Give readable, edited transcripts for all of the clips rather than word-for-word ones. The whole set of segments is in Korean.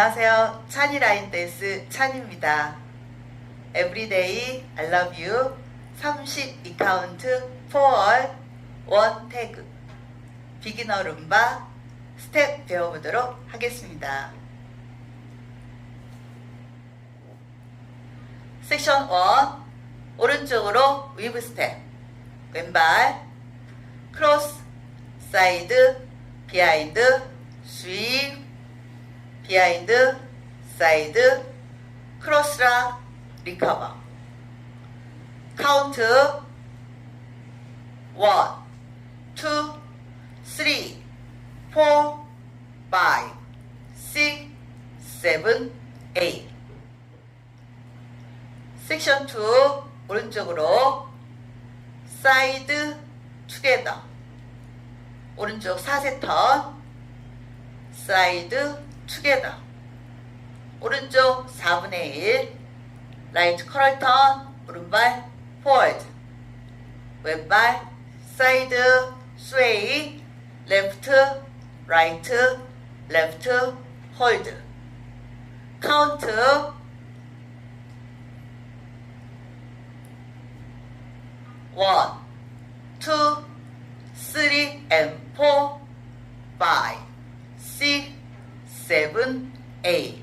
안녕하세요. 차니라인댄스 찬입니다. everydayiLoveYou 32카운트 4월 1 태그 비기너 룸바 스텝 배워보도록 하겠습니다. 섹션 1 오른쪽으로 위브 스텝 왼발 크로스 사이드 비하인드 스윕 비하인드 사이드 크로스라 리커버 카운트 1 2 3 4 5 6 7 8 섹션 2 오른쪽으로 사이드 투게더 오른쪽 4세 턴 사이드 투게더 오른쪽 4분의 1 라이트 커럴 턴 오른발 포워드 왼발 사이드 스웨이 레프트 라이트 레프트 홀드 카운트 1 2 3 and 4 5 6 7 8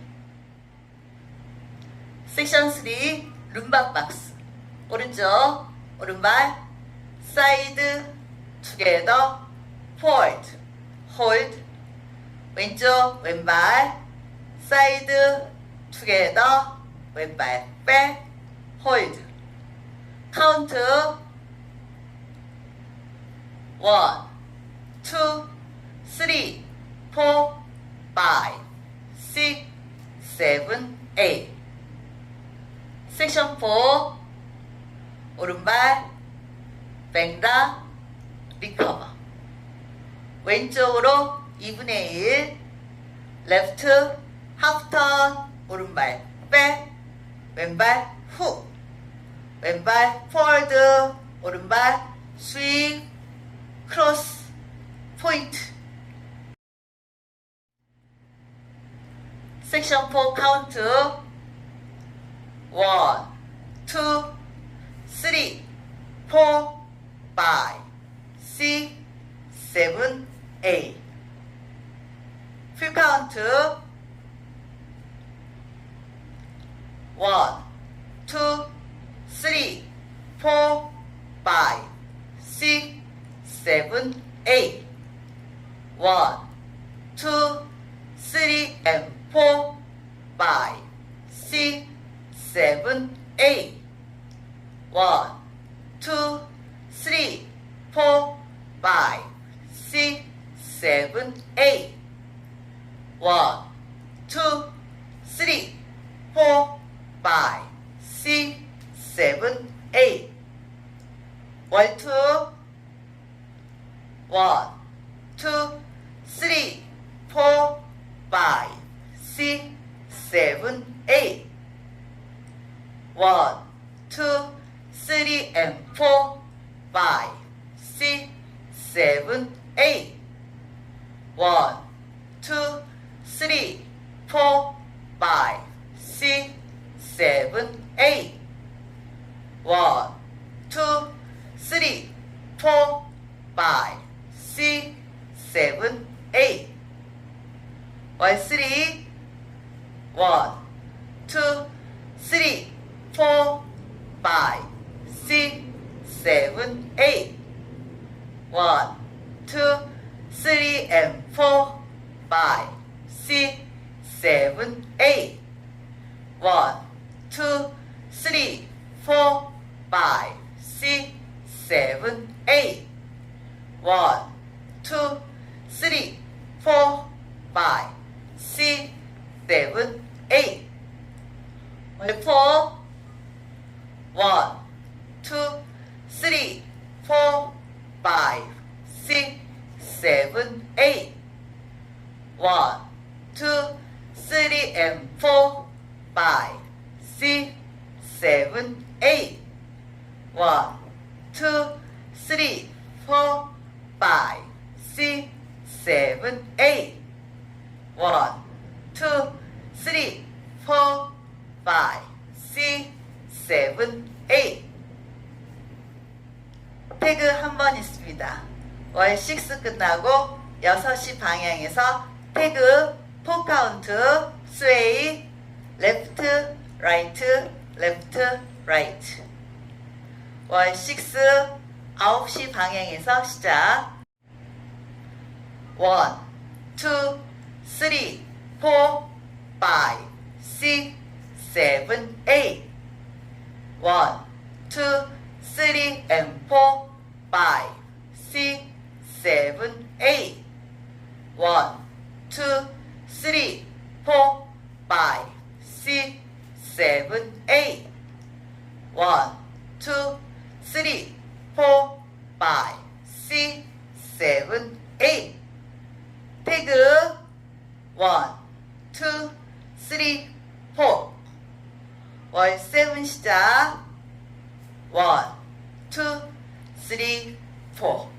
섹션 3 룸바 박스 오른쪽 오른발 사이드 투게더 포워드 홀드 왼쪽 왼발 사이드 투게더 왼발 백 홀드 카운트 1 2 3 4 5 6 7 8 섹션 4 오른발 뱅라 리커버 왼쪽으로 2분의 1 레프트 하프턴 오른발 백 왼발 훅 왼발 포워드 오른발 스윙 크로스 포인트 섹션 4 카운트 1 2 3 4 5 6 7 8 풀 카운트 1 2 3 4 5 6 7 8 1 2 3 and 4 5 6 7 8 1 2 3 4 5 6 7 8 1 2 3 4 5 6 7 8 월투 1 2 3 4 5 6 7 8 1 2 3 and 4 5 6 7 8 1 2 3 4 5 6 7 8 1 2 3 4 5 6 7 8 1 3 1 2 3 4 5 6 7 8 1 2 3 and 4 5 6 7 8 1 2 3 4 5 6 7 8 1 2 3 4 5 6 7 8 4 1 2 3 4 5 6 7 8 1 2 3 and 4 5 6 7 8 1 2 3 4 5 6 7 8 1 2 3, 4, 5, 6, 7, 8. 태그 한 번 있습니다. 월 6 끝나고 6시 방향에서 태그 4 카운트, 스웨이, 레프트, 라이트, 레프트, 라이트. 월 6, 9시 방향에서 시작. 1, 2, 3, 4, 5, 6, 7, 8. 1, 2, 3, and 4, 5, 6, 7, 8. 1, 2, 3, 4, 5, 6, 7, 8. 1, 2, 3, 4, 5, 6, 7, 8. 태그 1, 2, 3, 4. 월 7 시작. 1, 2, 3, 4.